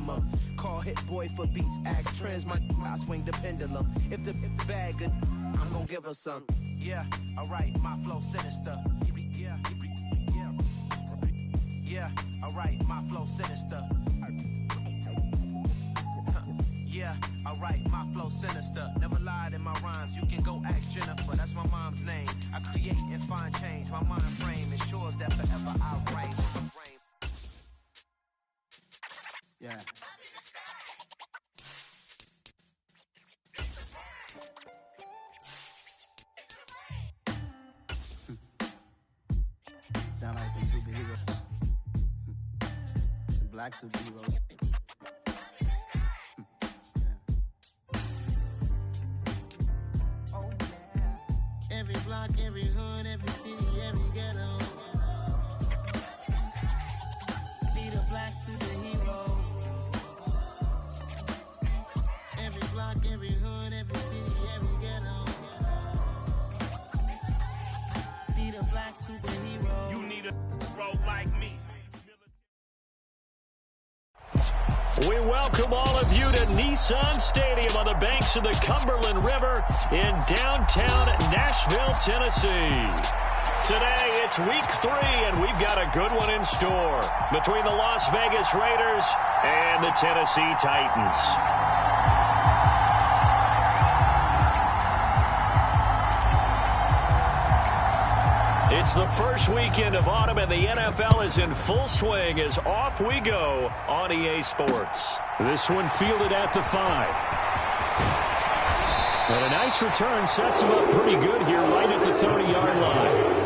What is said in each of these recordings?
minimum. Call hit boy for beats, act trends, I swing the pendulum. If the bag good, I'm gon' give her some. Yeah, alright, my flow sinister. Yeah, alright, my flow sinister. Yeah, alright, my flow sinister. Never lied in my rhymes, you can go ask Jennifer. That's my mom's name. I create and find change. My mind frame ensures that forever I'll reign. Yeah. Sound like some superheroes. Some black superheroes. Every block, every hood, every city, every ghetto. Need a black superhero. Every block, every hood, every city, every ghetto. Need a black superhero. You need a hero like me. We welcome all of you to Nissan Stadium on the banks of the Cumberland River in downtown Nashville, Tennessee. Today, it's week 3, and we've got a good one in store between the Las Vegas Raiders and the Tennessee Titans. It's the first weekend of autumn, and the NFL is in full swing as off we go on EA Sports. This one fielded at the 5. And a nice return sets him up pretty good here right at the 30-yard line.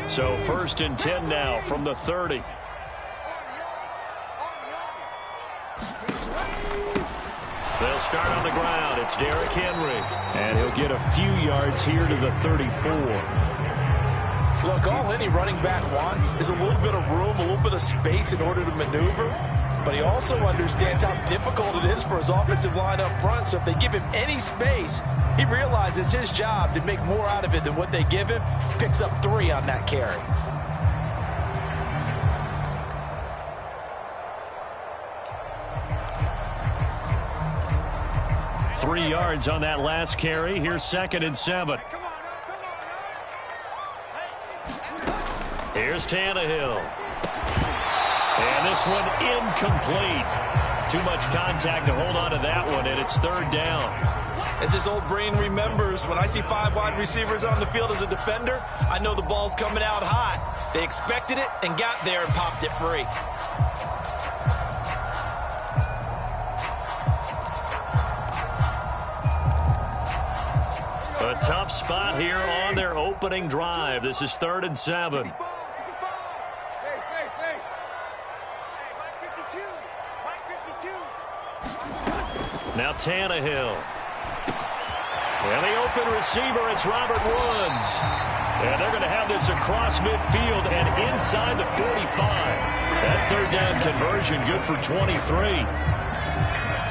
So 1st and 10 now from the 30. They'll start on the ground. It's Derrick Henry. And he'll get a few yards here to the 34. Look, all any running back wants is a little bit of room, a little bit of space in order to maneuver. But he also understands how difficult it is for his offensive line up front. So if they give him any space, he realizes his job to make more out of it than what they give him. Picks up 3 on that carry. Three yards on that last carry. Here's 2nd and 7. Here's Tannehill. And this one incomplete. Too much contact to hold on to that one, and it's 3rd down. As his old brain remembers, when I see 5 wide receivers on the field as a defender, I know the ball's coming out hot. They expected it and got there and popped it free. A tough spot here on their opening drive. This is 3rd and 7. Now Tannehill. And the open receiver, it's Robert Woods. And they're going to have this across midfield and inside the 45. That 3rd down conversion good for 23.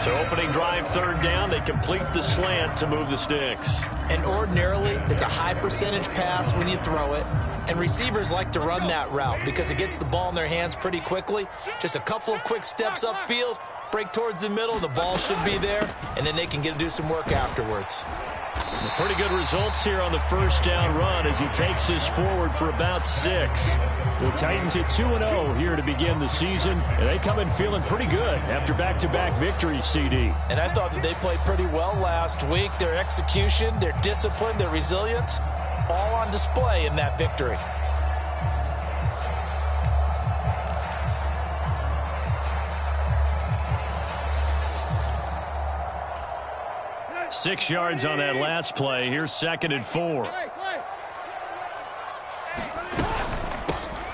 So opening drive 3rd down, they complete the slant to move the sticks. And ordinarily, it's a high percentage pass when you throw it. And receivers like to run that route because it gets the ball in their hands pretty quickly. Just a couple of quick steps upfield, break towards the middle, the ball should be there, and then they can do some work afterwards. Pretty good results here on the 1st down run as he takes this forward for about 6. The Titans at 2-0 here to begin the season, and they come in feeling pretty good after back-to-back victories, CD. And I thought that they played pretty well last week. Their execution, their discipline, their resilience, all on display in that victory. 6 yards on that last play. Here's 2nd and 4.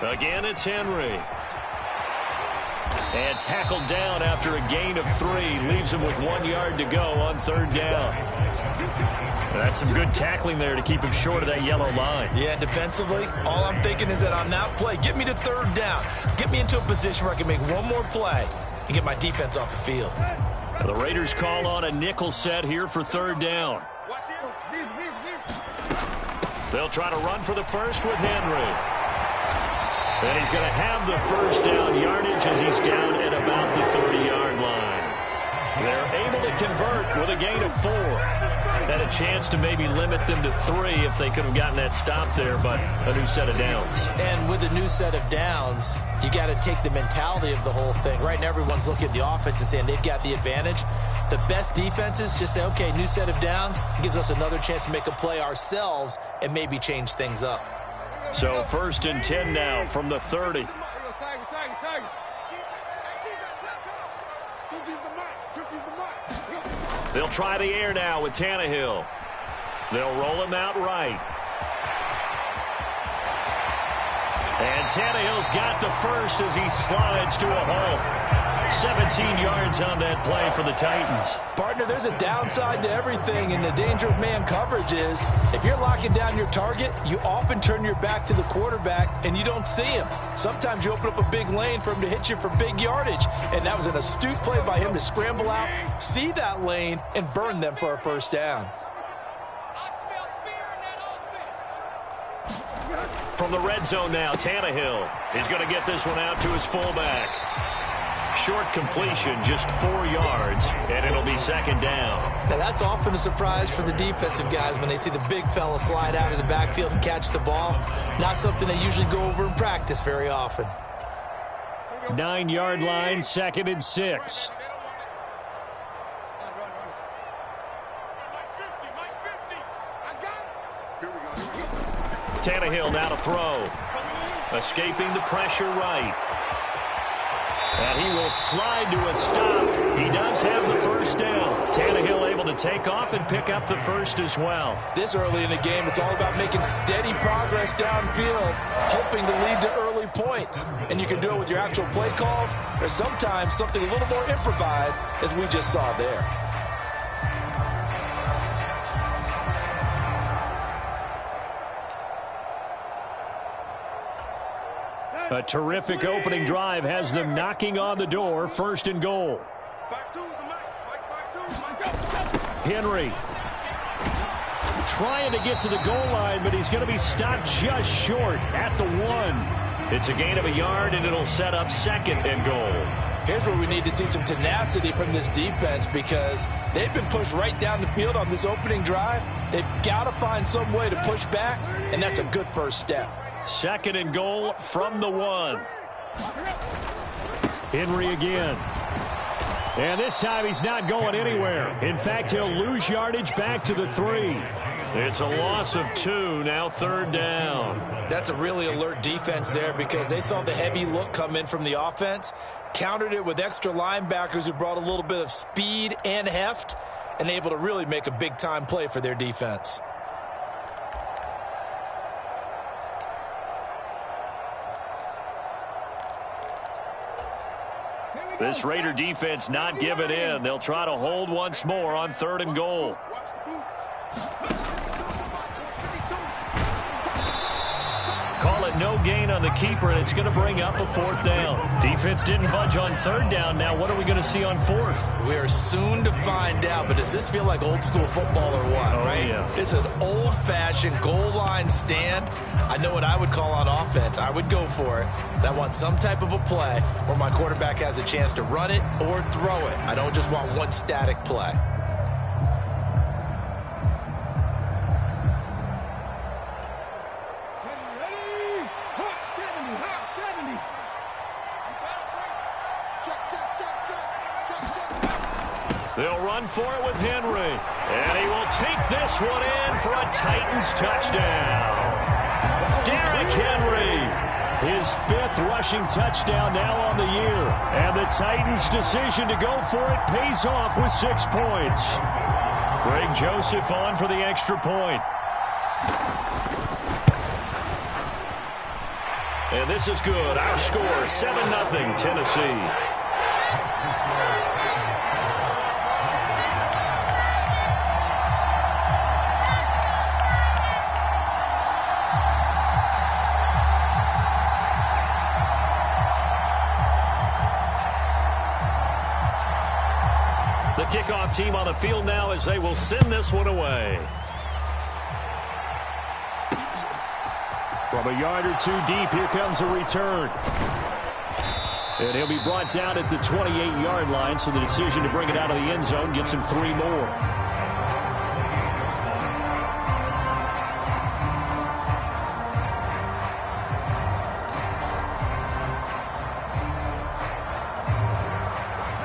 Again, it's Henry. And tackled down after a gain of 3. Leaves him with 1 yard to go on 3rd down. That's some good tackling there to keep him short of that yellow line. Yeah, defensively, all I'm thinking is that on that play, get me to 3rd down. Get me into a position where I can make one more play and get my defense off the field. Now the Raiders call on a nickel set here for 3rd down. They'll try to run for the first with Henry. And he's going to have the 1st down yardage as he's down at about the 30-yard line. They're able to convert with a gain of 4. Had a chance to maybe limit them to 3 if they could have gotten that stop there, but a new set of downs. And with a new set of downs, you got to take the mentality of the whole thing. Right now, everyone's looking at the offense and saying they've got the advantage. The best defenses just say, okay, new set of downs. It gives us another chance to make a play ourselves and maybe change things up. So 1st and 10 now from the 30. They'll try the air now with Tannehill. They'll roll him out right. And Tannehill's got the first as he slides to a halt. 17 yards on that play for the Titans. Partner, there's a downside to everything, and the danger of man coverage is if you're locking down your target, you often turn your back to the quarterback and you don't see him. Sometimes you open up a big lane for him to hit you for big yardage, and that was an astute play by him to scramble out, see that lane, and burn them for a 1st down. From the red zone now, Tannehill is going to get this one out to his fullback. Short completion, just 4 yards, and it'll be 2nd down. Now, that's often a surprise for the defensive guys when they see the big fella slide out of the backfield and catch the ball. Not something they usually go over in practice very often. 9-yard line, 2nd and 6. Tannehill now to throw. Escaping the pressure right. And he will slide to a stop. He does have the 1st down. Tannehill able to take off and pick up the 1st as well. This early in the game, it's all about making steady progress downfield, hoping to lead to early points. And you can do it with your actual play calls, or sometimes something a little more improvised, as we just saw there. A terrific opening drive has them knocking on the door. 1st and goal. Henry trying to get to the goal line, but he's going to be stopped just short at the 1. It's a gain of a yard, and it'll set up 2nd and goal. Here's where we need to see some tenacity from this defense because they've been pushed right down the field on this opening drive. They've got to find some way to push back, and that's a good 1st step. 2nd and goal from the 1. Henry again. And this time he's not going anywhere. In fact, he'll lose yardage back to the 3. It's a loss of 2, now 3rd down. That's a really alert defense there because they saw the heavy look come in from the offense, countered it with extra linebackers who brought a little bit of speed and heft, and able to really make a big-time play for their defense. This Raider defense not giving in. They'll try to hold once more on 3rd and goal. Call it no gain on the keeper, and it's going to bring up a 4th down. Defense didn't budge on 3rd down. Now what are we going to see on 4th? We are soon to find out, but does this feel like old school football or what, right? Yeah. It's an old-fashioned goal line stand. I know what I would call on offense. I would go for it. And I want some type of a play where my quarterback has a chance to run it or throw it. I don't just want one static play. They'll run for it with Henry. And he will take this one in for a Titans touchdown. Derrick Henry, his 5th rushing touchdown now on the year. And the Titans' decision to go for it pays off with 6 points. Greg Joseph on for the extra point. And this is good. Our score, 7-0 Tennessee. The kickoff team on the field now as they will send this one away. From a yard or two deep, here comes a return. And he'll be brought down at the 28-yard line, so the decision to bring it out of the end zone gets him 3 more.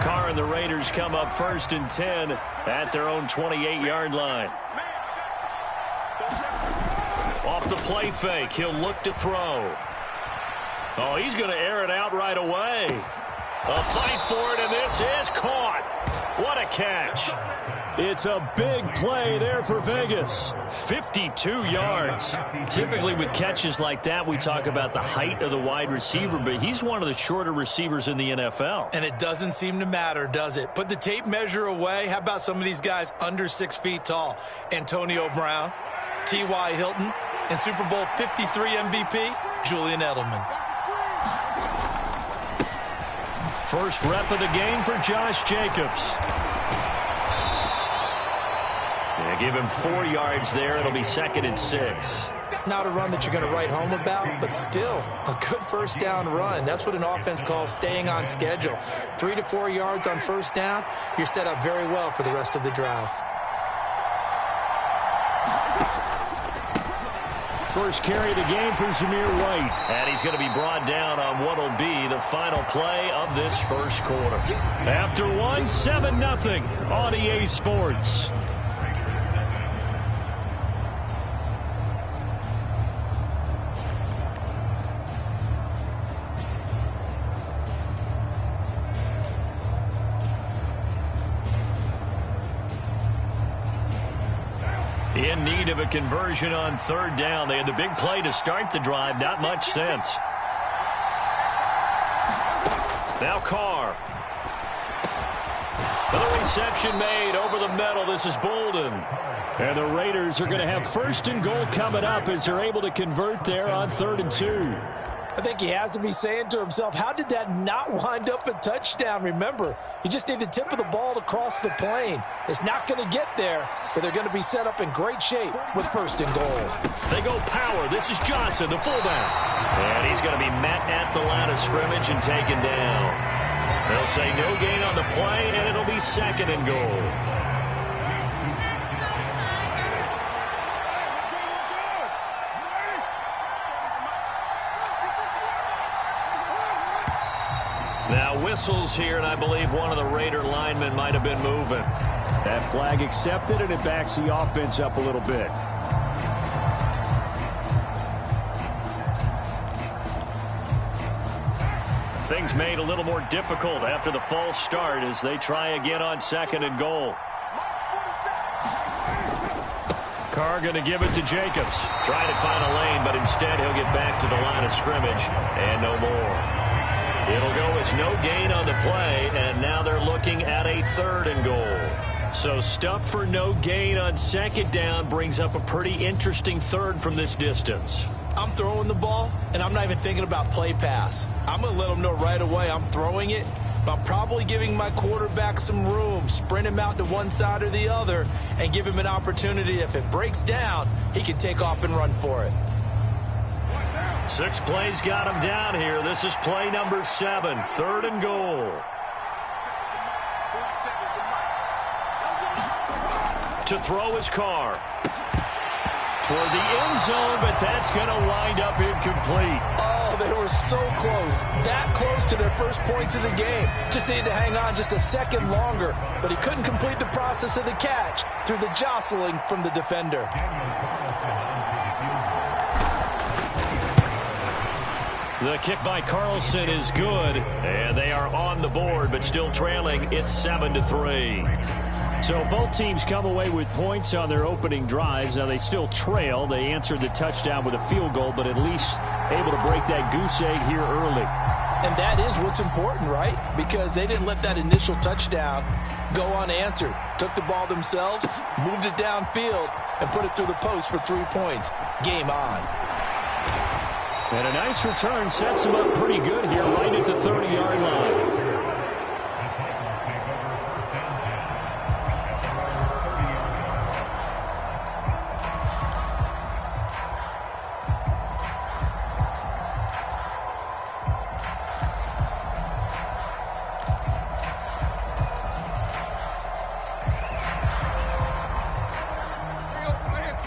Carr and the Raiders come up 1st and 10 at their own 28-yard line. Off the play fake, he'll look to throw. Oh, he's going to air it out right away. A fight for it, and this is caught. What a catch. It's a big play there for Vegas. 52 yards. Typically with catches like that, we talk about the height of the wide receiver, but he's one of the shorter receivers in the NFL. And it doesn't seem to matter, does it? Put the tape measure away. How about some of these guys under 6 feet tall? Antonio Brown, T.Y. Hilton, and Super Bowl 53 MVP, Julian Edelman. First rep of the game for Josh Jacobs. Yeah, give him 4 yards there. It'll be 2nd and 6. Not a run that you're going to write home about, but still a good first down run. That's what an offense calls staying on schedule. 3 to 4 yards on first down, you're set up very well for the rest of the drive. First carry of the game for Zamir White. And he's going to be brought down on what will be the final play of this first quarter. After one, 7-0 on EA Sports. In need of a conversion on 3rd down. They had the big play to start the drive. Not much sense. Now Carr. The reception made over the middle. This is Bolden. And the Raiders are going to have 1st and goal coming up as they're able to convert there on 3rd and 2. I think he has to be saying to himself, how did that not wind up a touchdown? Remember, you just need the tip of the ball to cross the plane. It's not going to get there, but they're going to be set up in great shape with 1st and goal. They go power. This is Johnson, the fullback. And he's going to be met at the line of scrimmage and taken down. They'll say no gain on the play, and it'll be 2nd and goal. Now whistles here, and I believe one of the Raider linemen might have been moving. That flag accepted, and it backs the offense up a little bit. Things made a little more difficult after the false start as they try again on 2nd and goal. Carr going to give it to Jacobs. Trying to find a lane, but instead he'll get back to the line of scrimmage and no more. It'll go as no gain on the play, and now they're looking at a 3rd and goal. So stuff for no gain on 2nd down brings up a pretty interesting 3rd from this distance. I'm throwing the ball, and I'm not even thinking about play pass. I'm going to let them know right away I'm throwing it, but I'm probably giving my quarterback some room, sprint him out to one side or the other, and give him an opportunity. If it breaks down, he can take off and run for it. 6 plays got him down here. This is play number 7, 3rd and goal. To throw his Carr. Toward the end zone, but that's going to wind up incomplete. Oh, they were so close. That close to their first points of the game. Just needed to hang on just a second longer, but he couldn't complete the process of the catch through the jostling from the defender. The kick by Carlson is good, and they are on the board, but still trailing. It's 7-3. So both teams come away with points on their opening drives. Now they still trail. They answered the touchdown with a field goal, but at least able to break that goose egg here early. And that is what's important, right? Because they didn't let that initial touchdown go unanswered. Took the ball themselves, moved it downfield, and put it through the post for 3 points. Game on. And a nice return sets them up pretty good here right at the 30-yard line.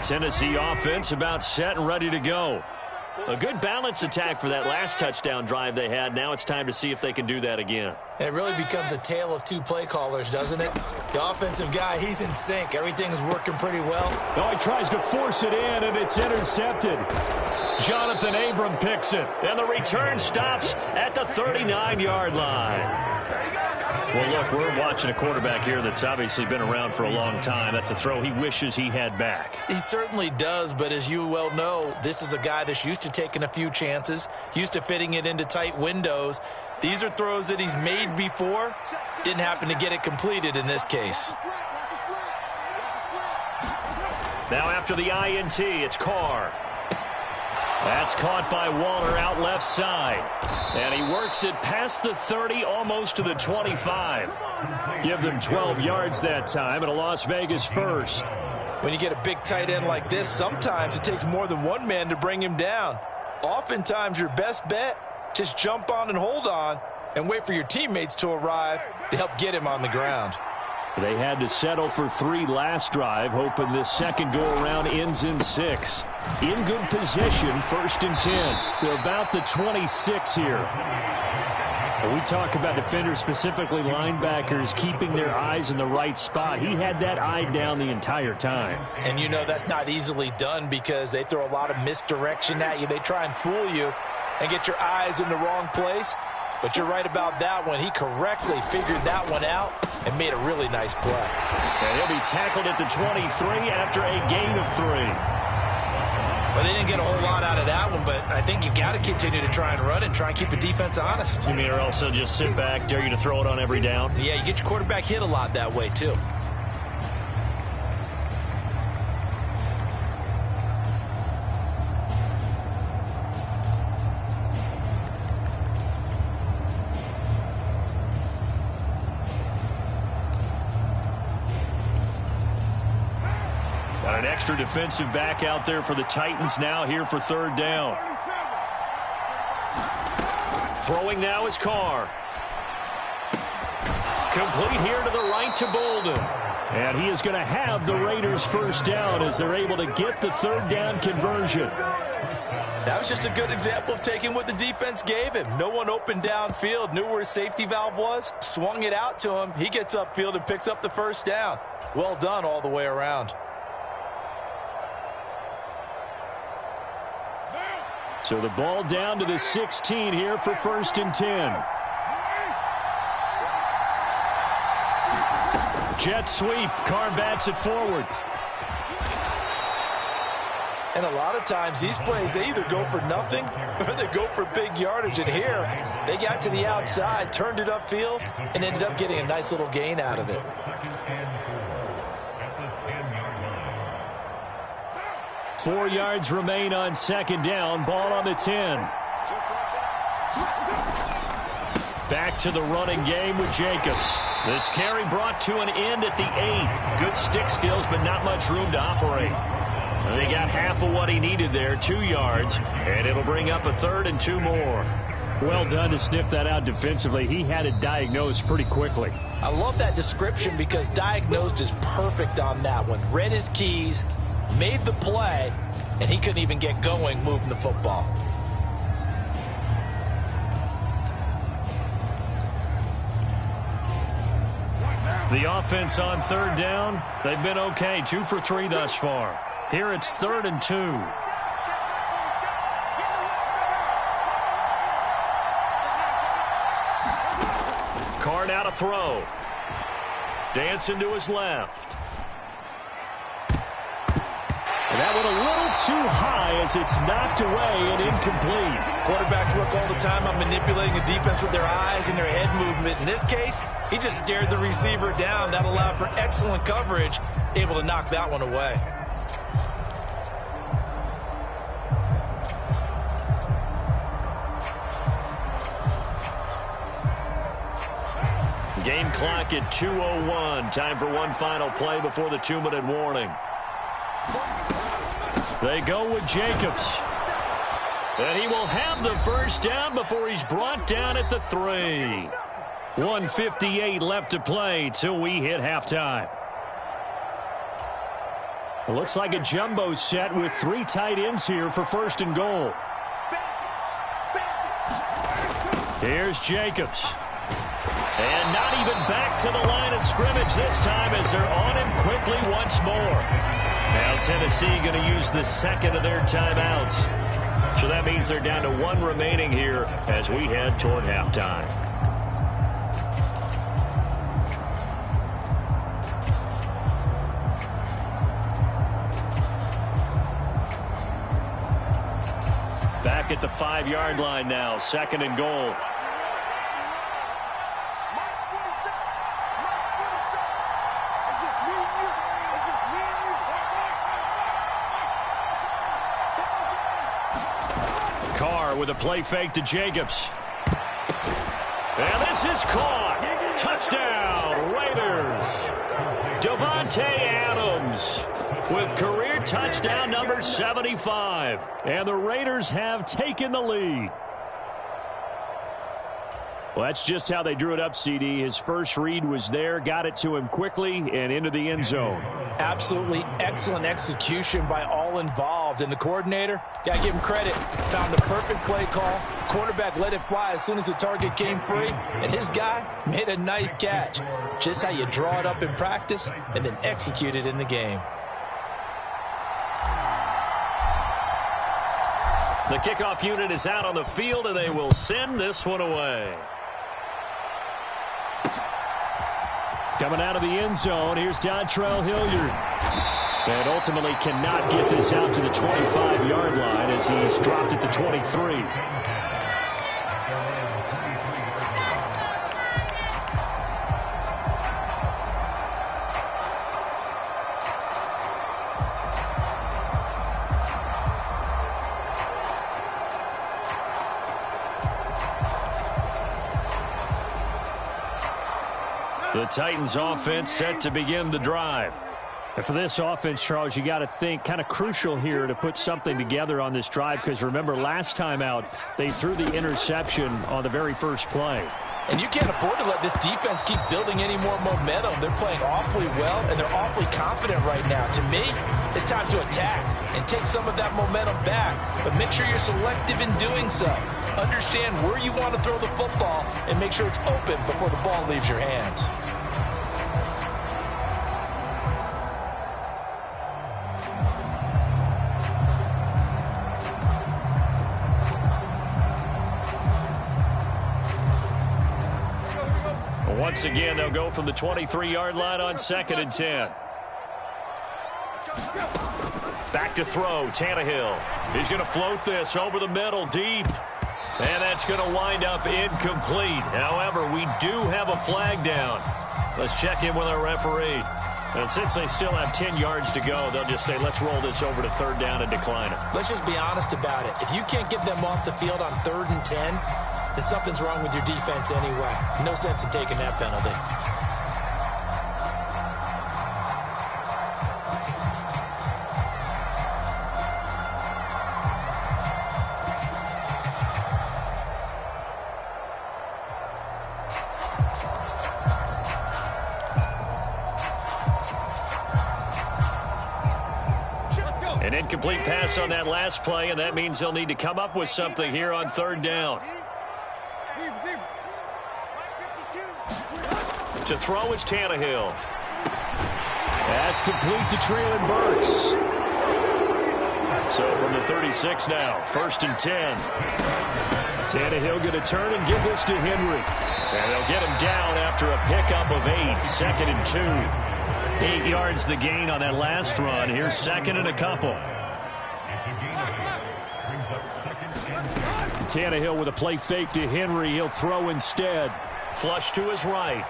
Tennessee offense about set and ready to go. A good balance attack for that last touchdown drive they had. Now it's time to see if they can do that again. And it really becomes a tale of two play callers, doesn't it? The offensive guy, he's in sync. Everything's working pretty well. Oh, he tries to force it in, and it's intercepted. Jonathan Abram picks it, and the return stops at the 39-yard line. Well, look, we're watching a quarterback here that's obviously been around for a long time. That's a throw he wishes he had back. He certainly does, but as you well know, this is a guy that's used to taking a few chances, used to fitting it into tight windows. These are throws that he's made before. Didn't happen to get it completed in this case. Now after the INT, it's Carr. That's caught by Waller out left side. And he works it past the 30, almost to the 25. Give them 12 yards that time, and a Las Vegas first. When you get a big tight end like this, sometimes it takes more than one man to bring him down. Oftentimes, your best bet, just jump on and hold on and wait for your teammates to arrive to help get him on the ground. They had to settle for 3 last drive, hoping this second go-around ends in 6. In good position, 1st and 10 to about the 26 here. When we talk about defenders, specifically linebackers, keeping their eyes in the right spot. He had that eye down the entire time. And you know that's not easily done because they throw a lot of misdirection at you. They try and fool you and get your eyes in the wrong place. But you're right about that one. He correctly figured that one out and made a really nice play. And he'll be tackled at the 23 after a gain of 3. Well, they didn't get a whole lot out of that one, but I think you got to continue to try and run it, try and keep the defense honest. You mean or also just sit back, dare you to throw it on every down? Yeah, you get your quarterback hit a lot that way, too. Got an extra defensive back out there for the Titans now here for 3rd down. Throwing now is Carr. Complete here to the right to Bolden. And he is going to have the Raiders 1st down as they're able to get the 3rd down conversion. That was just a good example of taking what the defense gave him. No one open downfield, knew where his safety valve was, swung it out to him. He gets upfield and picks up the 1st down. Well done all the way around. So the ball down to the 16 here for 1st and 10. Jet sweep. Carr bats it forward. And a lot of times these plays, they either go for nothing or they go for big yardage. And here, they got to the outside, turned it upfield, and ended up getting a nice little gain out of it. 4 yards remain on 2nd down. Ball on the 10. Back to the running game with Jacobs. This carry brought to an end at the 8. Good stick skills, but not much room to operate. They got half of what he needed there, 2 yards, and it'll bring up a 3rd and 2 more. Well done to sniff that out defensively. He had it diagnosed pretty quickly. I love that description because diagnosed is perfect on that one. Read his keys, made the play, and he couldn't even get going moving the football. The offense on 3rd down, they've been okay. 2 for 3 thus far. Here it's 3rd and 2. Carr now to throw. dancing to his left. And that one a little too high as it's knocked away and incomplete. Quarterbacks work all the time on manipulating the defense with their eyes and their head movement. In this case, he just stared the receiver down. That allowed for excellent coverage, able to knock that one away. Game clock at 2:01. Time for one final play before the 2-minute warning. They go with Jacobs. And he will have the first down before he's brought down at the 3. 1:58 left to play till we hit halftime. It looks like a jumbo set with 3 tight ends here for first and goal. Here's Jacobs. And not even back to the line of scrimmage this time as they're on him quickly once more. Now Tennessee going to use the second of their timeouts. So that means they're down to 1 remaining here as we head toward halftime. Back at the 5-yard line now, second and goal. With a play fake to Jacobs. And this is caught. Touchdown, Raiders. Davante Adams with career touchdown number 75. And the Raiders have taken the lead. Well, that's just how they drew it up, CD. His first read was there, got it to him quickly, and into the end zone. Absolutely excellent execution by all involved. And the coordinator, got to give him credit, found the perfect play call. Quarterback let it fly as soon as the target came free. And his guy made a nice catch. Just how you draw it up in practice and then execute it in the game. The kickoff unit is out on the field, and they will send this one away. Coming out of the end zone, here's Dontrell Hilliard. And ultimately cannot get this out to the 25-yard line as he's dropped at the 23. The Titans offense set to begin the drive. And for this offense, Charles, you got to think kind of crucial here to put something together on this drive because remember last time out they threw the interception on the very first play. And you can't afford to let this defense keep building any more momentum. They're playing awfully well, and they're awfully confident right now. To me, it's time to attack and take some of that momentum back. But make sure you're selective in doing so. Understand where you want to throw the football and make sure it's open before the ball leaves your hands. Once again, they'll go from the 23-yard line on 2nd and 10. Back to throw, Tannehill. He's going to float this over the middle, deep. And that's going to wind up incomplete. However, we do have a flag down. Let's check in with our referee. And since they still have 10 yards to go, they'll just say, let's roll this over to 3rd down and decline it. Let's just be honest about it. If you can't get them off the field on 3rd and 10, then something's wrong with your defense anyway. No sense in taking that penalty. An incomplete pass on that last play, and that means they'll need to come up with something here on 3rd down. To throw is Tannehill. That's complete to Treylon Burks. So from the 36 now, 1st and 10. Tannehill going to turn and give this to Henry. And they'll get him down after a pickup of 8, 2nd and 2. 8 yards the gain on that last run. Here's 2nd and a couple. Tannehill with a play fake to Henry. He'll throw instead. Flush to his right.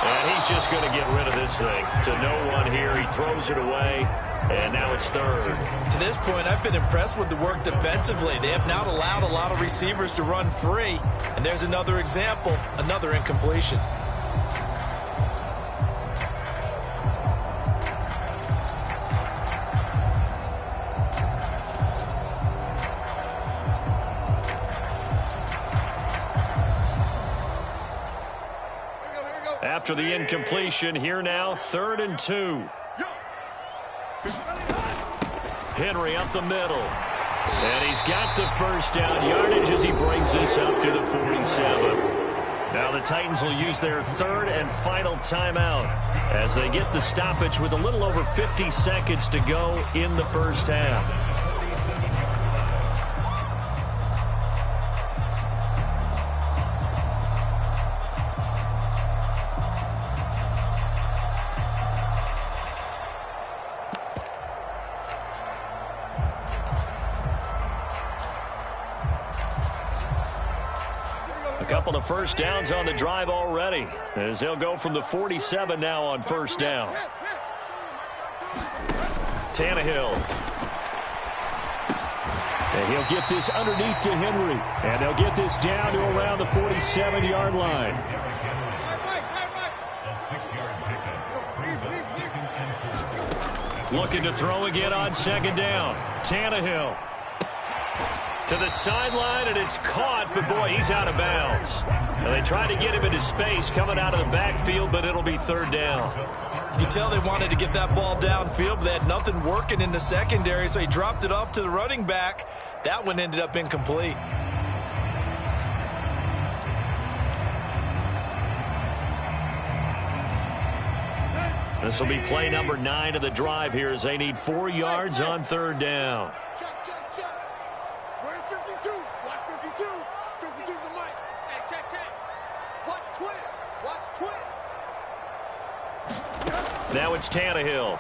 And he's just going to get rid of this thing to no one here. He throws it away, and now it's 3rd. To this point, I've been impressed with the work defensively. They have not allowed a lot of receivers to run free. And there's another example, another incompletion. After the incompletion, here now, 3rd and 2. Henry up the middle. And he's got the first down yardage as he brings this up to the 47. Now the Titans will use their 3rd and final timeout as they get the stoppage with a little over 50 seconds to go in the first half. Couple of first downs on the drive already as they'll go from the 47 now on first down. Tannehill. And he'll get this underneath to Henry. And they'll get this down to around the 47-yard line. Looking to throw again on 2nd down. Tannehill. To the sideline, and it's caught, but boy, he's out of bounds. And they tried to get him into space coming out of the backfield, but it'll be 3rd down. You can tell they wanted to get that ball downfield, but they had nothing working in the secondary, so he dropped it off to the running back. That one ended up incomplete. This will be play number 9 of the drive here as they need 4 yards on 3rd down. Where's 52? Watch 52. 52's the mic. Hey, check. Watch twins. Watch twins. Now it's Tannehill.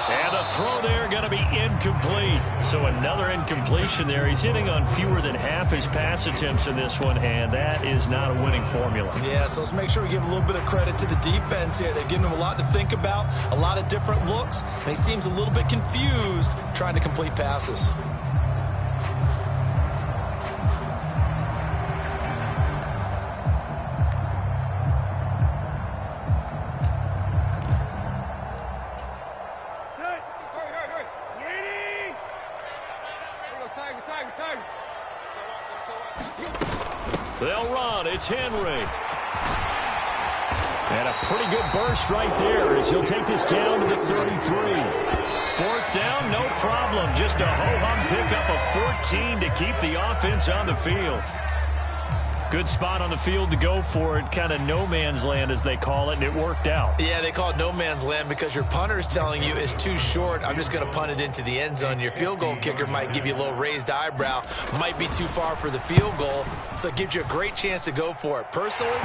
And the throw there going to be incomplete. So another incompletion there. He's hitting on fewer than half his pass attempts in this one, and that is not a winning formula. Yeah, so let's make sure we give a little bit of credit to the defense here. They've given him a lot to think about, a lot of different looks, and he seems a little bit confused trying to complete passes. They'll run. It's Henry. And a pretty good burst right there as he'll take this down to the 33. 4th down, no problem. Just a ho-hum pickup of 14 to keep the offense on the field. Good spot on the field to go for it. Kind of no man's land, as they call it, and it worked out. Yeah, they call it no man's land because your punter is telling you it's too short. I'm just going to punt it into the end zone. Your field goal kicker might give you a little raised eyebrow. Might be too far for the field goal, so it gives you a great chance to go for it. Personally,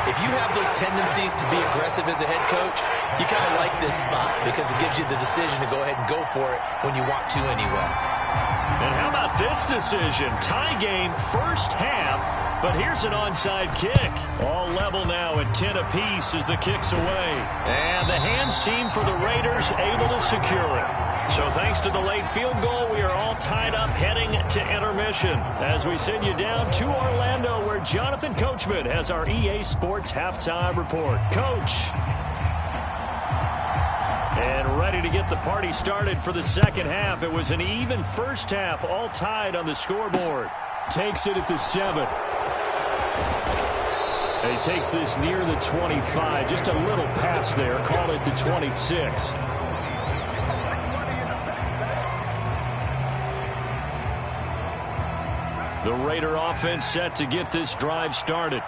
if you have those tendencies to be aggressive as a head coach, you kind of like this spot because it gives you the decision to go ahead and go for it when you want to anyway. And how about this decision? Tie game, first half. But here's an onside kick. All level now at 10 apiece as the kick's away. And the hands team for the Raiders able to secure it. So thanks to the late field goal, we are all tied up heading to intermission as we send you down to Orlando where Jonathan Coachman has our EA Sports halftime report. Coach. And ready to get the party started for the second half. It was an even first half, all tied on the scoreboard. Takes it at the 7. And he takes this near the 25. Just a little pass there. Call it the 26. The Raider offense set to get this drive started.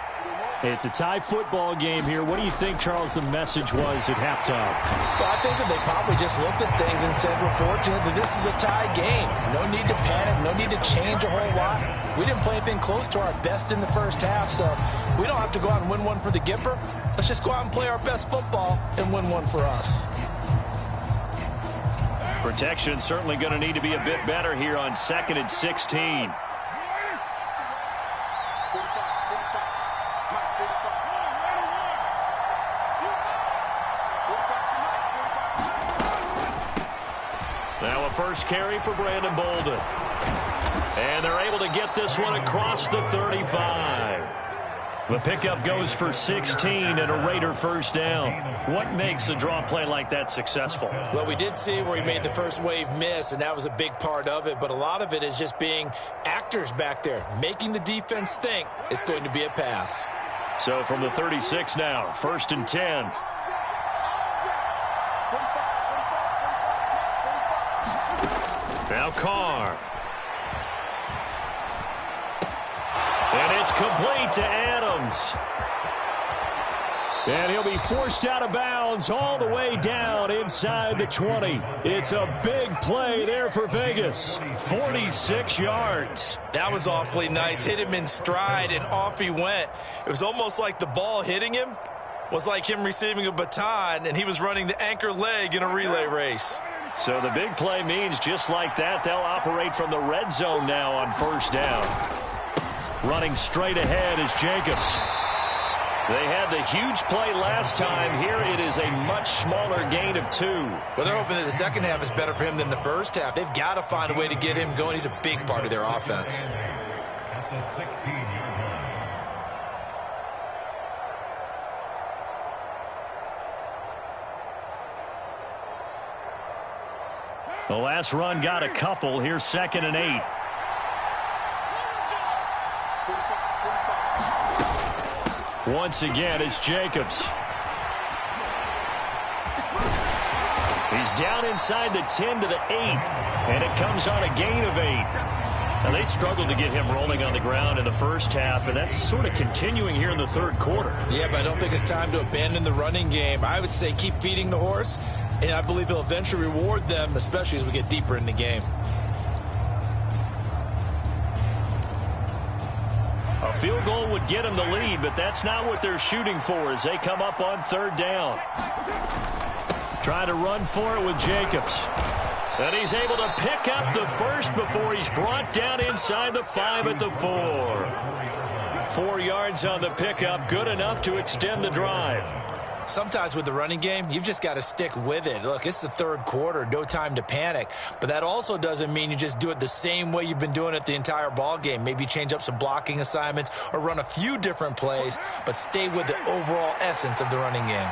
It's a tie football game here. What do you think, Charles, the message was at halftime? Well, I think that they probably just looked at things and said, we're fortunate that this is a tie game. No need to panic, no need to change a whole lot. We didn't play anything close to our best in the first half, so we don't have to go out and win one for the Gipper. Let's just go out and play our best football and win one for us. Protection certainly going to need to be a bit better here on 2nd and 16. Now a first carry for Brandon Bolden. And they're able to get this one across the 35. The pickup goes for 16 and a Raider first down. What makes a draw play like that successful? Well, we did see where he made the first wave miss, and that was a big part of it. But a lot of it is just being actors back there, making the defense think it's going to be a pass. So from the 36 now, 1st and 10. Now Carr. And it's complete to Adams. And he'll be forced out of bounds all the way down inside the 20. It's a big play there for Vegas. 46 yards. That was awfully nice. Hit him in stride, and off he went. It was almost like the ball hitting him was like him receiving a baton, and he was running the anchor leg in a relay race. So the big play means just like that, they'll operate from the red zone now on first down. Running straight ahead is Jacobs. They had the huge play last time. Here it is a much smaller gain of 2. Well, they're hoping that the second half is better for him than the first half. They've got to find a way to get him going. He's a big part of their offense. The last run got a couple. Here's 2nd and 8. Once again, it's Jacobs. He's down inside the 10 to the 8, and it comes on a gain of 8. Now, they struggled to get him rolling on the ground in the first half, and that's sort of continuing here in the third quarter. Yeah, but I don't think it's time to abandon the running game. I would say keep feeding the horse, and I believe he'll eventually reward them, especially as we get deeper in the game. A field goal would get them the lead, but that's not what they're shooting for as they come up on 3rd down. Trying to run for it with Jacobs. And he's able to pick up the first before he's brought down inside the 5 at the 4. 4 yards on the pickup, good enough to extend the drive. Sometimes with the running game, you've just got to stick with it. Look, it's the third quarter, no time to panic. But that also doesn't mean you just do it the same way you've been doing it the entire ball game. Maybe change up some blocking assignments or run a few different plays, but stay with the overall essence of the running game.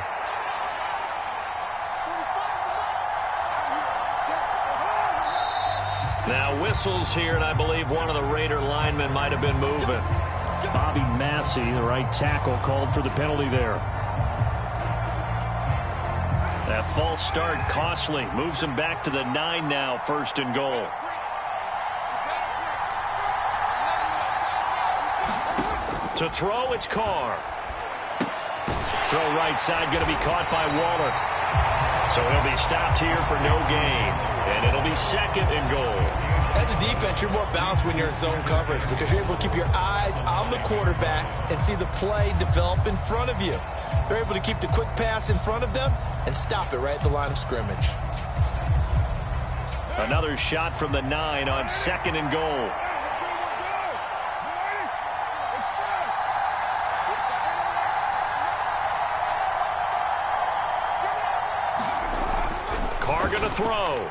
Now whistles here, and I believe one of the Raider linemen might have been moving. Bobby Massey, the right tackle, called for the penalty there. That false start costly. Moves him back to the 9 now, 1st and goal. To throw, it's Carr. Throw right side, going to be caught by Waller. So he'll be stopped here for no gain. And it'll be 2nd and goal. As a defense, you're more balanced when you're in zone coverage because you're able to keep your eyes on the quarterback and see the play develop in front of you. They're able to keep the quick pass in front of them and stop it right at the line of scrimmage. Another shot from the 9 on 2nd and goal. Carr going to throw.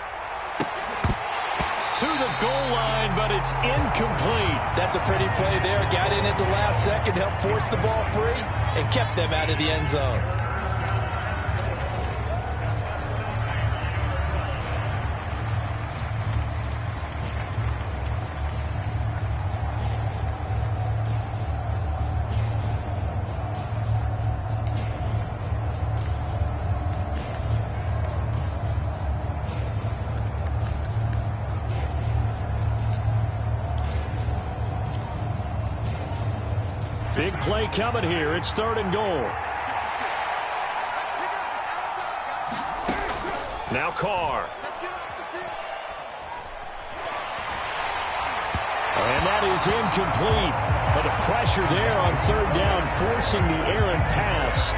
To the goal line, but it's incomplete. That's a pretty play there. Got in at the last second, helped force the ball free, and kept them out of the end zone. Big play coming here. It's 3rd and goal. Now Carr. And that is incomplete. But the pressure there on 3rd down, forcing the errant pass.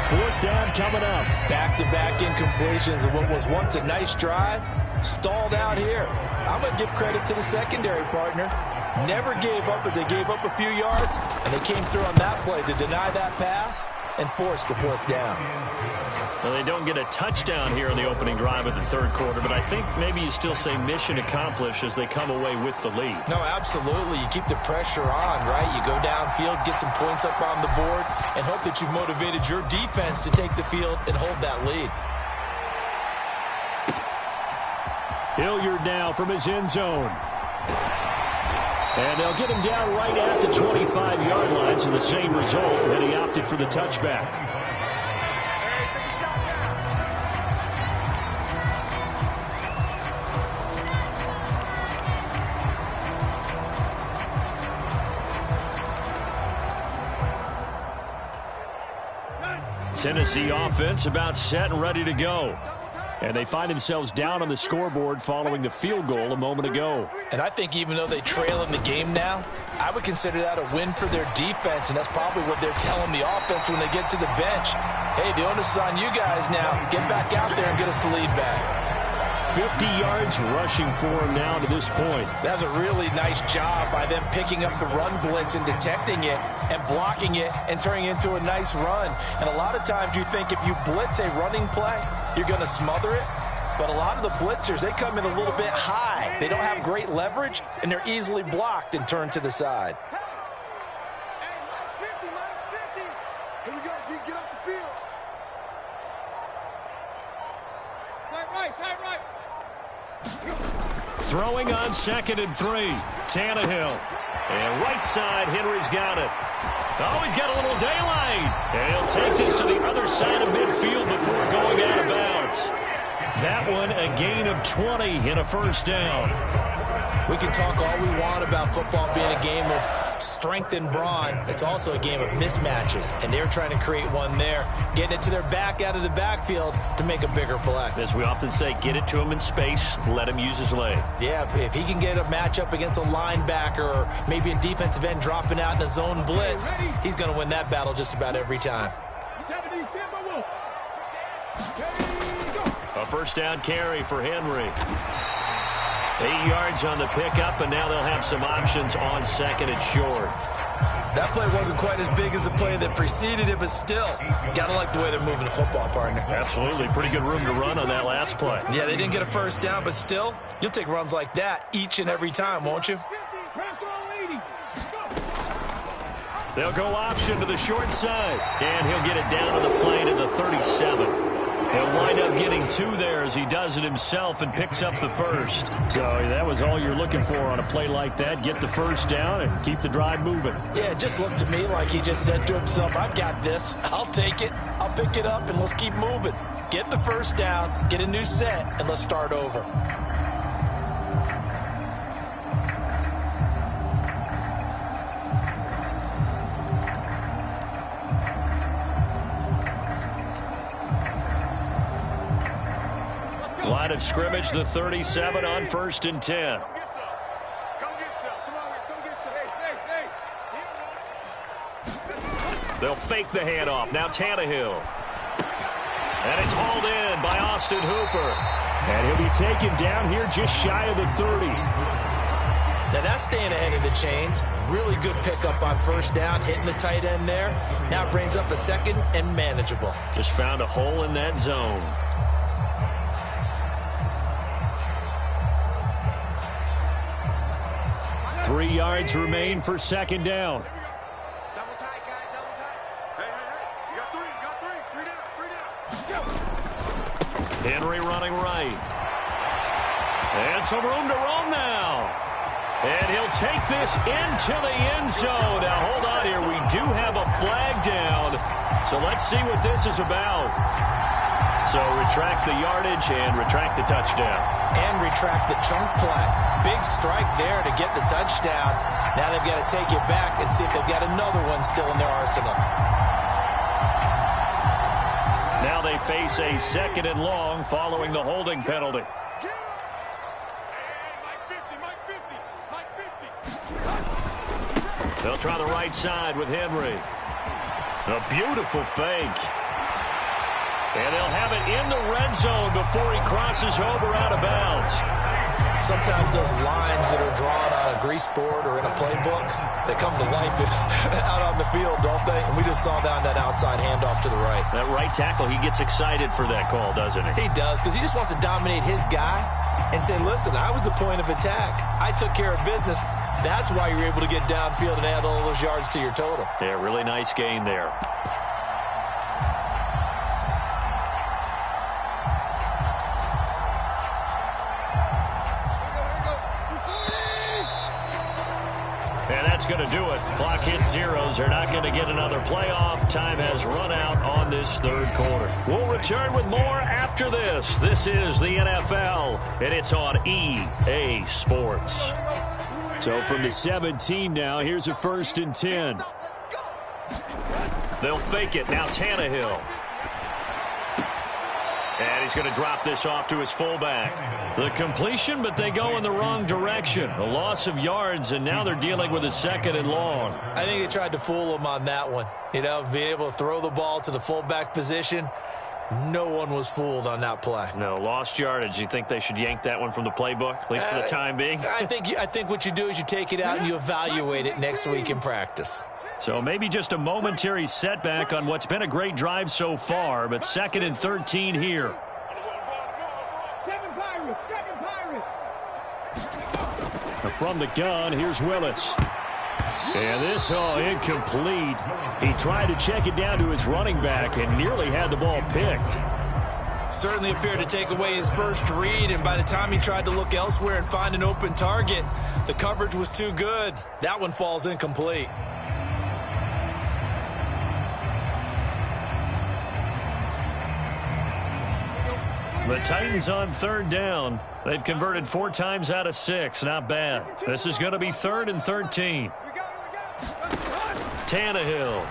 4th down coming up. Back-to-back incompletions of what was once a nice drive. Stalled out here. I'm going to give credit to the secondary partner. Never gave up as they gave up a few yards, and they came through on that play to deny that pass and force the 4th down. Well, they don't get a touchdown here in the opening drive of the 3rd quarter, but I think maybe you still say mission accomplished as they come away with the lead. No, absolutely. You keep the pressure on, right? You go downfield, get some points up on the board, and hope that you've motivated your defense to take the field and hold that lead. Hilliard now from his end zone. And they'll get him down right at the 25-yard line, so the same result, and he opted for the touchback. Tennessee offense about set and ready to go. And they find themselves down on the scoreboard following the field goal a moment ago. And I think even though they trail in the game now, I would consider that a win for their defense, and that's probably what they're telling the offense when they get to the bench. Hey, the onus is on you guys now. Get back out there and get us the lead back. 50 yards rushing for him now to this point. That's a really nice job by them picking up the run blitz and detecting it and blocking it and turning it into a nice run. And a lot of times you think if you blitz a running play, you're going to smother it. But a lot of the blitzers, they come in a little bit high. They don't have great leverage, and they're easily blocked and turned to the side. Hey, minus 50. Here we go, D. Get off the field. Tight right. Throwing on 2nd and 3. Tannehill. And right side, Henry's got it. Oh, he's got a little daylight. And he'll take this to the other side of midfield before going out of bounds. That one, a gain of 20 and a 1st down. We can talk all we want about football being a game of strength and brawn. It's also a game of mismatches, and they're trying to create one there, getting it to their back out of the backfield to make a bigger play. As we often say, get it to him in space, let him use his leg. Yeah, if he can get a matchup against a linebacker or maybe a defensive end dropping out in a zone blitz, he's going to win that battle just about every time. A 1st down carry for Henry. 8 yards on the pickup, and now they'll have some options on 2nd and short. That play wasn't quite as big as the play that preceded it, but still, got to like the way they're moving the football, partner. Absolutely. Pretty good room to run on that last play. Yeah, they didn't get a 1st down, but still, you'll take runs like that each and every time, won't you? They'll go option to the short side, and he'll get it down to the plane at the 37. He'll wind up getting 2 there as he does it himself and picks up the 1st. So that was all you're looking for on a play like that. Get the 1st down and keep the drive moving. Yeah, it just looked to me like he just said to himself, I've got this. I'll take it. I'll pick it up, and let's keep moving. Get the 1st down, get a new set, and let's start over. Line of scrimmage, the 37 on 1st and 10. They'll fake the handoff. Now Tannehill. And it's hauled in by Austin Hooper. And he'll be taken down here just shy of the 30. Now that's staying ahead of the chains. Really good pickup on 1st down, hitting the tight end there. Now it brings up a 2nd and manageable. Just found a hole in that zone. Three yards remain for 2nd down. Double tight, guys, double tight. Hey. You got three. Three down. Henry running right. And some room to roam now. And he'll take this into the end zone. Now, hold on here. We do have a flag down. So let's see what this is about. So retract the yardage and retract the touchdown. And retract the chunk play. Big strike there to get the touchdown. Now they've got to take it back and see if they've got another one still in their arsenal. Now they face a 2nd and long following the holding penalty. They'll try the right side with Henry. A beautiful fake. And they'll have it in the red zone before he crosses over out of bounds. Sometimes those lines that are drawn on a grease board or in a playbook, they come to life out on the field, don't they? And we just saw that outside handoff to the right. That right tackle, he gets excited for that call, doesn't he? He does, because he just wants to dominate his guy and say, listen, I was the point of attack. I took care of business. That's why you're able to get downfield and add all those yards to your total. Yeah, really nice gain there. And that's going to do it. Clock hits zeros. They're not going to get another playoff. Time has run out on this 3rd quarter. We'll return with more after this. This is the NFL, and it's on EA Sports. So from the 17 now, here's a 1st and 10. They'll fake it. Now Tannehill. And he's going to drop this off to his fullback. The completion, but they go in the wrong direction. A loss of yards, and now they're dealing with a 2nd and long. I think they tried to fool him on that one. You know, being able to throw the ball to the fullback position. No one was fooled on that play. No, lost yardage. You think they should yank that one from the playbook, at least for the time being? I think what you do is you take it out and you evaluate it next week in practice. So maybe just a momentary setback on what's been a great drive so far, but 2nd and 13 here. From the gun, here's Willis. And this, incomplete. He tried to check it down to his running back and nearly had the ball picked. Certainly appeared to take away his first read, and by the time he tried to look elsewhere and find an open target, the coverage was too good. That one falls incomplete. The Titans on 3rd down. They've converted 4 times out of 6. Not bad. This is going to be 3rd and 13. Tannehill.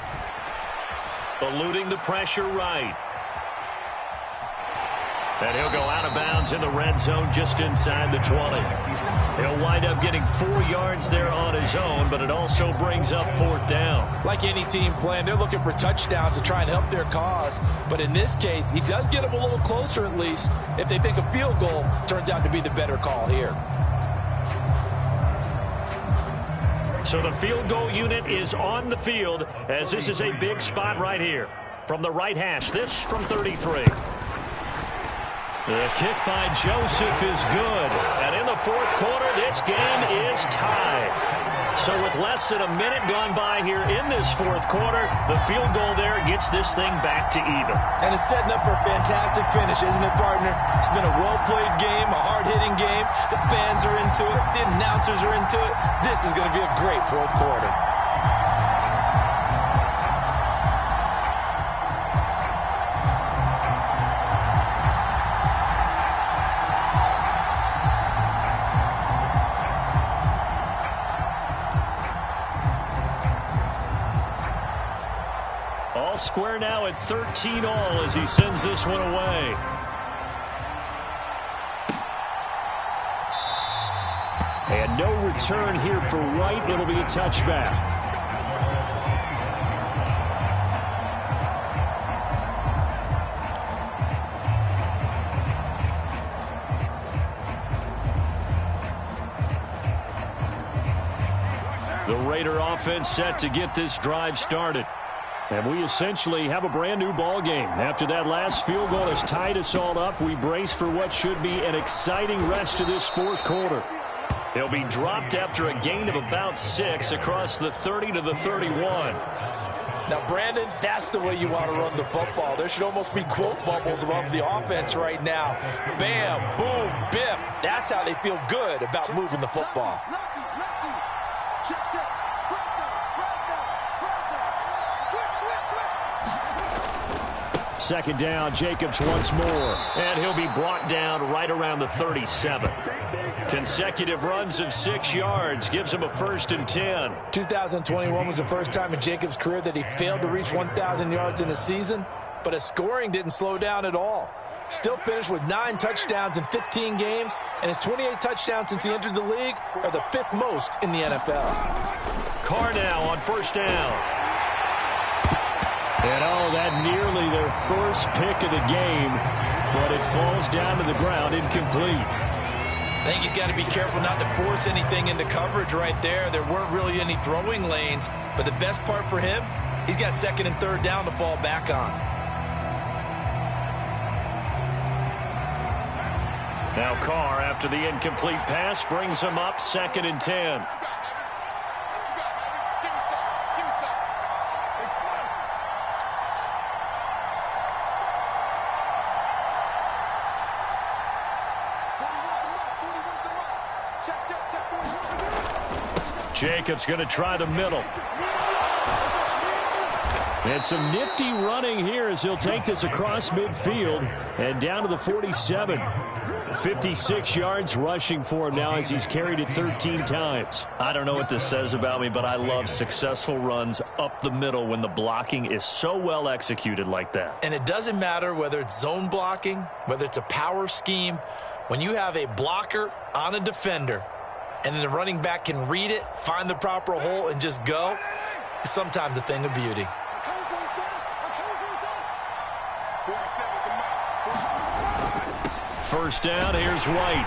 Eluding the pressure right. And he'll go out of bounds in the red zone just inside the 20. He'll wind up getting 4 yards there on his own, but it also brings up 4th down. Like any team playing, they're looking for touchdowns to try and help their cause. But in this case, he does get them a little closer at least. If they think a field goal turns out to be the better call here. So the field goal unit is on the field as this is a big spot right here. From the right hash, this from 33. The kick by Joseph is good. And in the 4th quarter, this game is tied. So with less than a minute gone by here in this 4th quarter, the field goal there gets this thing back to even. And it's setting up for a fantastic finish, isn't it, partner? It's been a well-played game, a hard-hitting game. The fans are into it. The announcers are into it. This is going to be a great 4th quarter. Square now at 13 all as he sends this one away. And no return here for Wright. It'll be a touchback. The Raider offense set to get this drive started. And we essentially have a brand-new ball game. After that last field goal has tied us all up, we brace for what should be an exciting rest of this 4th quarter. He'll be dropped after a gain of about 6 across the 30 to the 31. Now, Brandon, that's the way you want to run the football. There should almost be quote bubbles above the offense right now. Bam, boom, biff. That's how they feel good about moving the football. Second down, Jacobs once more. And he'll be brought down right around the 37. Consecutive runs of 6 yards gives him a 1st and 10. 2021 was the first time in Jacobs' career that he failed to reach 1,000 yards in a season, but his scoring didn't slow down at all. Still finished with 9 touchdowns in 15 games, and his 28 touchdowns since he entered the league are the 5th most in the NFL. Carr now on 1st down. And that nearly their first pick of the game, but it falls down to the ground incomplete. I think he's got to be careful not to force anything into coverage right there. There weren't really any throwing lanes, but the best part for him, he's got 2nd and 3rd down to fall back on. Now Carr, after the incomplete pass, brings him up 2nd and 10. Jacobs going to try the middle. And some nifty running here as he'll take this across midfield and down to the 47. 56 yards rushing for him now as he's carried it 13 times. I don't know what this says about me, but I love successful runs up the middle when the blocking is so well executed like that. And it doesn't matter whether it's zone blocking, whether it's a power scheme. When you have a blocker on a defender and then the running back can read it, find the proper hole, and just go, it's sometimes a thing of beauty. 1st down, here's White.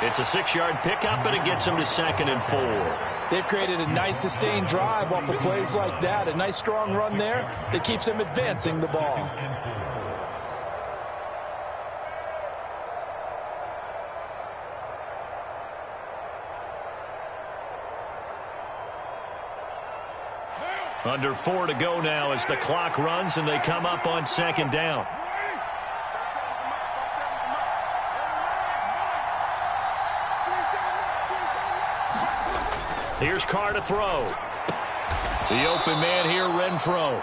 It's a 6-yard pickup, but it gets him to 2nd and 4. They've created a nice sustained drive off of plays like that. A nice strong run there that keeps them advancing the ball. Under 4 to go now as the clock runs and they come up on 2nd down. Here's Carr to throw. The open man here, Renfro.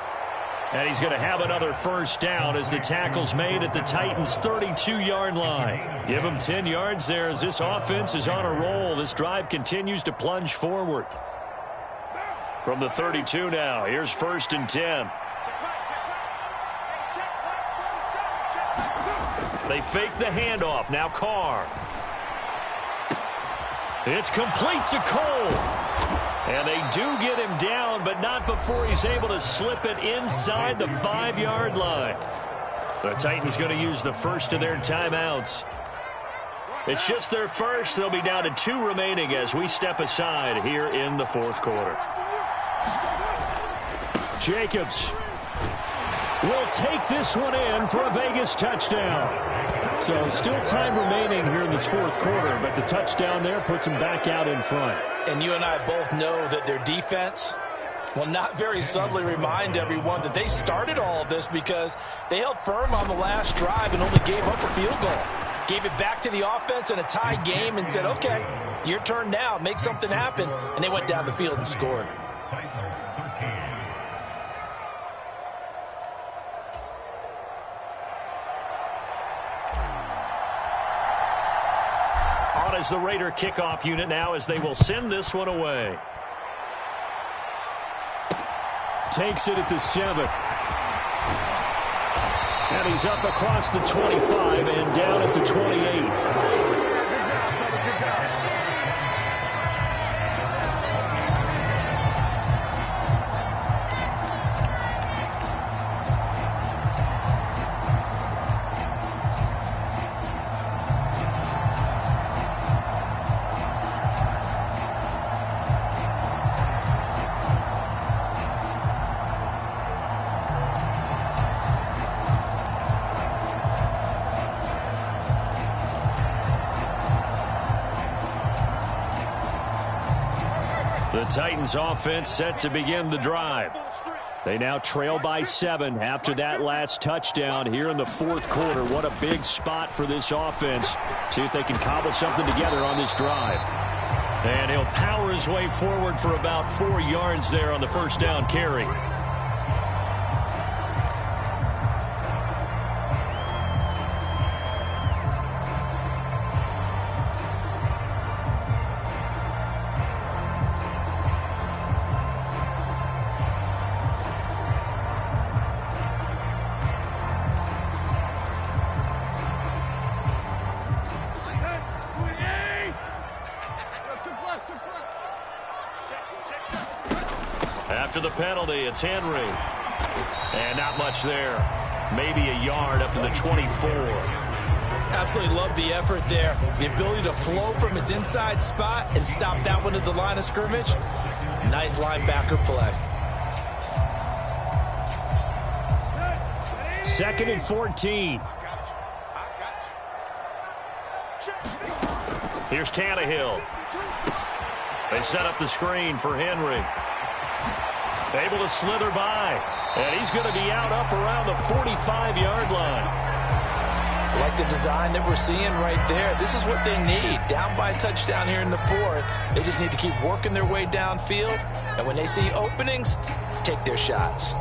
And he's going to have another 1st down as the tackle's made at the Titans' 32-yard line. Give him 10 yards there as this offense is on a roll. This drive continues to plunge forward. From the 32 now, here's 1st and 10. They fake the handoff. Now Carr. It's complete to Cole. And they do get him down, but not before he's able to slip it inside the 5-yard line. The Titans going to use the first of their timeouts. It's just their first. They'll be down to 2 remaining as we step aside here in the 4th quarter. Jacobs will take this one in for a Vegas touchdown. So still time remaining here in this 4th quarter, but the touchdown there puts them back out in front. And you and I both know that their defense will not very subtly remind everyone that they started all of this because they held firm on the last drive and only gave up a field goal. Gave it back to the offense in a tie game and said, okay, your turn now, make something happen. And they went down the field and scored. On is the Raider kickoff unit now as they will send this one away. Takes it at the 7. And he's up across the 25 and down at the 28. The Titans offense set to begin the drive. They now trail by 7 after that last touchdown here in the 4th quarter. What a big spot for this offense. See if they can cobble something together on this drive. And he'll power his way forward for about 4 yards there on the 1st down carry. After the penalty, it's Henry. And not much there. Maybe a yard up to the 24. Absolutely love the effort there. The ability to flow from his inside spot and stop that one at the line of scrimmage. Nice linebacker play. 2nd and 14. Here's Tannehill. They set up the screen for Henry. Able to slither by. And he's going to be out up around the 45-yard line. Like the design that we're seeing right there. This is what they need. Down by a touchdown here in the 4th. They just need to keep working their way downfield. And when they see openings, take their shots.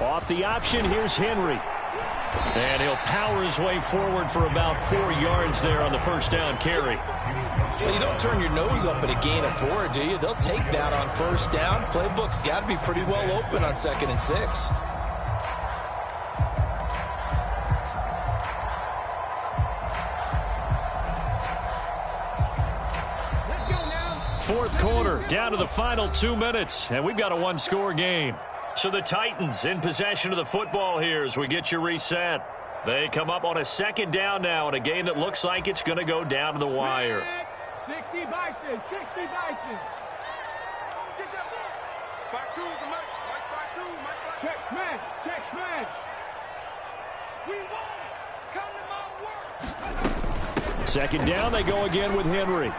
Off the option, here's Henry. And he'll power his way forward for about 4 yards there on the first down carry. Well, you don't turn your nose up at a gain of 4, do you? They'll take that on first down. Playbook's got to be pretty well open on 2nd and 6. Fourth quarter, down to the final 2 minutes, and we've got a one-score game. So the Titans in possession of the football here as we get you reset. They come up on a 2nd down now in a game that looks like it's going to go down to the wire. 60 Bison, 60 Bison. Get that ball. Back two, Mike. Mike, back two, Mike, back. Check smash, check smash. We won. Come to my work. 2nd down, they go again with Henry.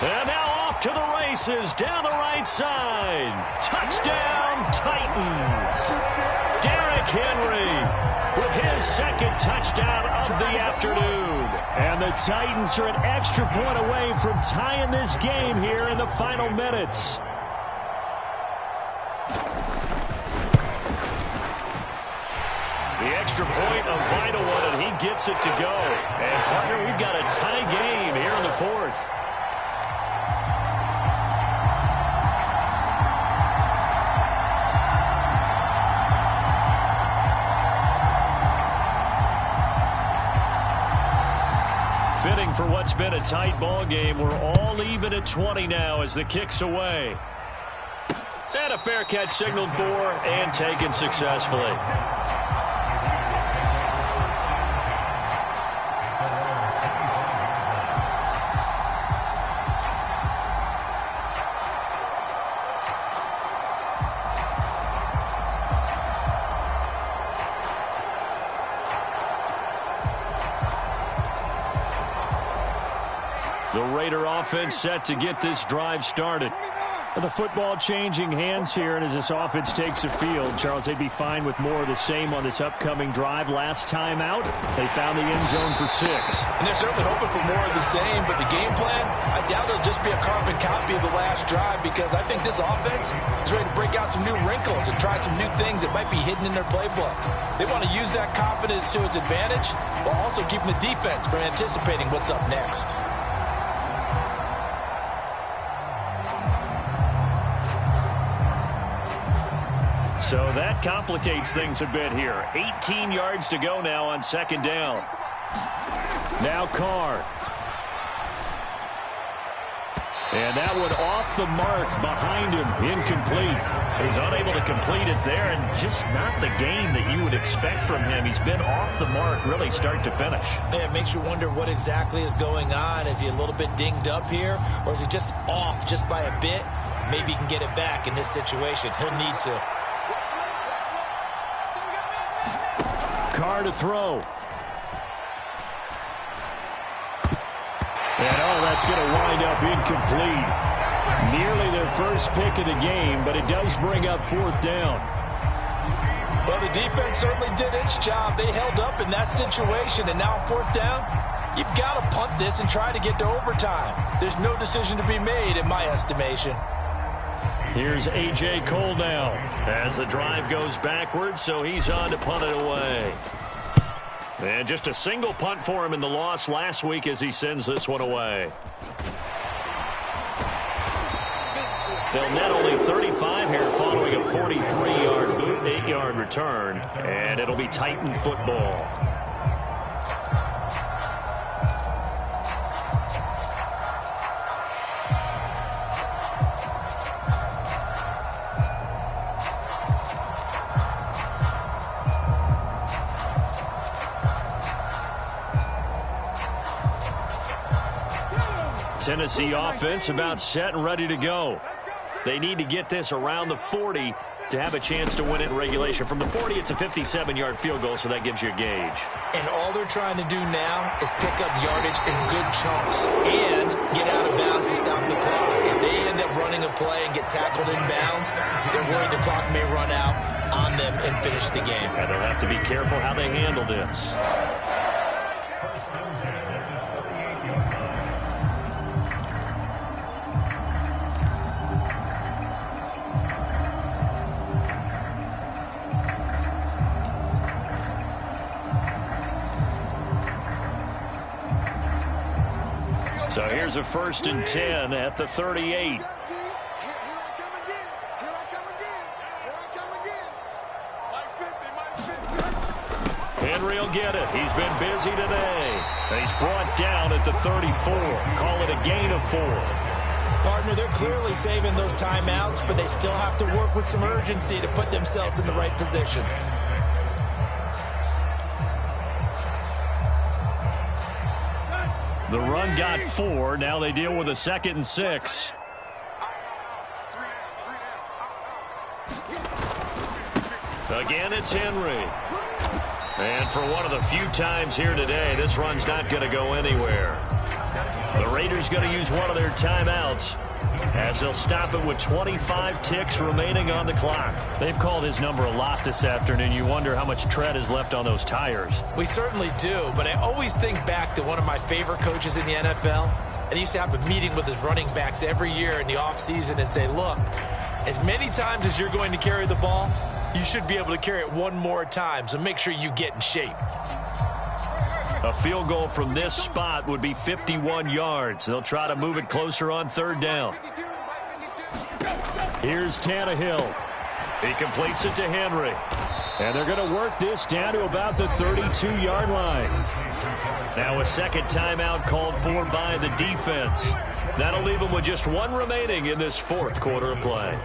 And now off to the races, down the right side. Touchdown, Titans. Derrick Henry with his 2nd touchdown of the afternoon. And the Titans are an extra point away from tying this game here in the final minutes. The extra point, a vital one, and he gets it to go. And, partner, we've got a tie game here in the 4th. Fitting for what's been a tight ball game. We're all even at 20 now as the kick's away. And a fair catch signaled for and taken successfully. The Raider offense set to get this drive started. The football changing hands here, and as this offense takes the field, Charles, they'd be fine with more of the same on this upcoming drive. Last time out, they found the end zone for 6. And they're certainly hoping for more of the same, but the game plan, I doubt it'll just be a carbon copy of the last drive, because I think this offense is ready to break out some new wrinkles and try some new things that might be hidden in their playbook. They want to use that confidence to its advantage, while also keeping the defense from anticipating what's up next. So that complicates things a bit here. 18 yards to go now on 2nd down. Now Carr. And that one off the mark behind him, incomplete. He's unable to complete it there, and just not the game that you would expect from him. He's been off the mark really start to finish. Yeah, it makes you wonder what exactly is going on. Is he a little bit dinged up here, or is he just off just by a bit? Maybe he can get it back in this situation. He'll need to. Carr to throw. And, that's going to wind up incomplete. Nearly their first pick of the game, but it does bring up 4th down. Well, the defense certainly did its job. They held up in that situation, and now 4th down, you've got to punt this and try to get to overtime. There's no decision to be made, in my estimation. Here's A.J. Cole now as the drive goes backwards, so he's on to punt it away. And just a single punt for him in the loss last week as he sends this one away. They'll net only 35 here following a 43-yard boot, 8-yard return, and it'll be Titan football. Tennessee offense about set and ready to go. They need to get this around the 40 to have a chance to win it in regulation. From the 40, it's a 57-yard field goal, so that gives you a gauge. And all they're trying to do now is pick up yardage in good chunks and get out of bounds to stop the clock. If they end up running a play and get tackled in bounds, they're worried the clock may run out on them and finish the game. And they'll have to be careful how they handle this. So here's a 1st and 10 at the 38. Henry will get it. He's been busy today. And he's brought down at the 34. Call it a gain of 4. Partner, they're clearly saving those timeouts, but they still have to work with some urgency to put themselves in the right position. The run got 4. Now they deal with a 2nd and 6. Again, it's Henry. And for one of the few times here today, this run's not going to go anywhere. The Raiders going to use one of their timeouts as they'll stop it with 25 ticks remaining on the clock. They've called his number a lot this afternoon. You wonder how much tread is left on those tires. We certainly do, but I always think back to one of my favorite coaches in the NFL. And he used to have a meeting with his running backs every year in the offseason and say, look, as many times as you're going to carry the ball, you should be able to carry it one more time, so make sure you get in shape. A field goal from this spot would be 51 yards. They'll try to move it closer on 3rd down. Here's Tannehill. He completes it to Henry. And they're going to work this down to about the 32-yard line. Now a 2nd timeout called for by the defense. That'll leave them with just 1 remaining in this 4th quarter of play.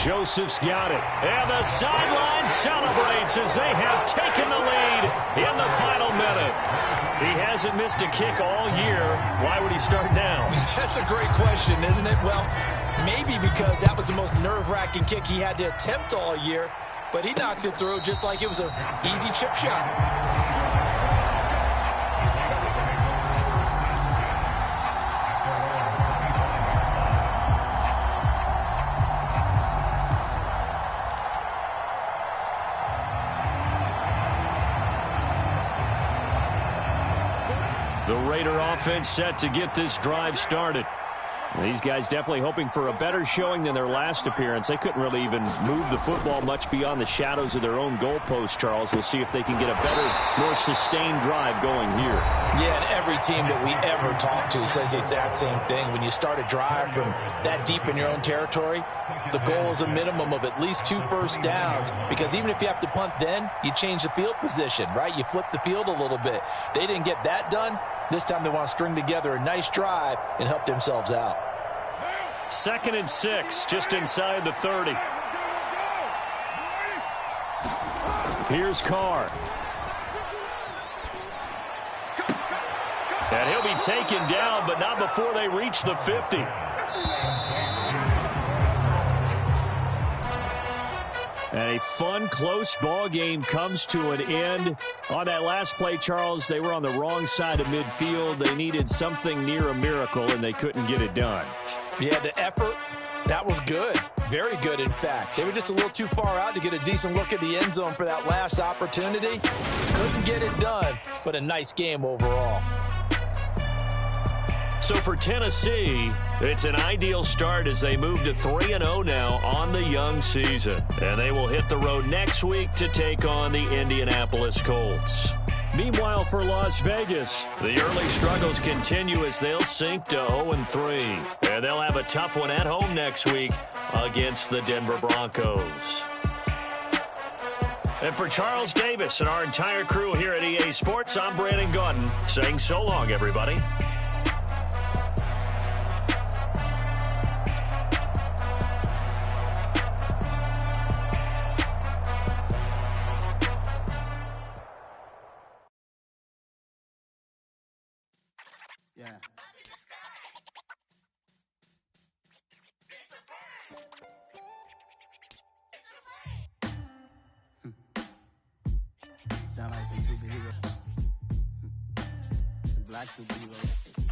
Joseph's got it. And the sideline celebrates as they have taken the lead in the final minute. He hasn't missed a kick all year. Why would he start now? That's a great question, isn't it? Well, maybe because that was the most nerve-wracking kick he had to attempt all year, but he knocked it through just like it was an easy chip shot. The Raider offense set to get this drive started. These guys definitely hoping for a better showing than their last appearance. They couldn't really even move the football much beyond the shadows of their own goalpost, Charles. We'll see if they can get a better, more sustained drive going here. Yeah, and every team that we ever talk to says the exact same thing. When you start a drive from that deep in your own territory, the goal is a minimum of at least 2 first downs, because even if you have to punt then, you change the field position, right? You flip the field a little bit. They didn't get that done. This time they want to string together a nice drive and help themselves out. 2nd and 6, just inside the 30. Here's Carr. And he'll be taken down, but not before they reach the 50. And a fun, close ball game comes to an end. On that last play, Charles, they were on the wrong side of midfield. They needed something near a miracle, and they couldn't get it done. Yeah, the effort, that was good. Very good, in fact. They were just a little too far out to get a decent look at the end zone for that last opportunity. Couldn't get it done, but a nice game overall. So for Tennessee, it's an ideal start as they move to 3-0 now on the young season. And they will hit the road next week to take on the Indianapolis Colts. Meanwhile, for Las Vegas, the early struggles continue as they'll sink to 0-3. And they'll have a tough one at home next week against the Denver Broncos. And for Charles Davis and our entire crew here at EA Sports, I'm Brandon Gaudin saying so long, everybody. Yeah. Sound like some superhero. Some black superhero.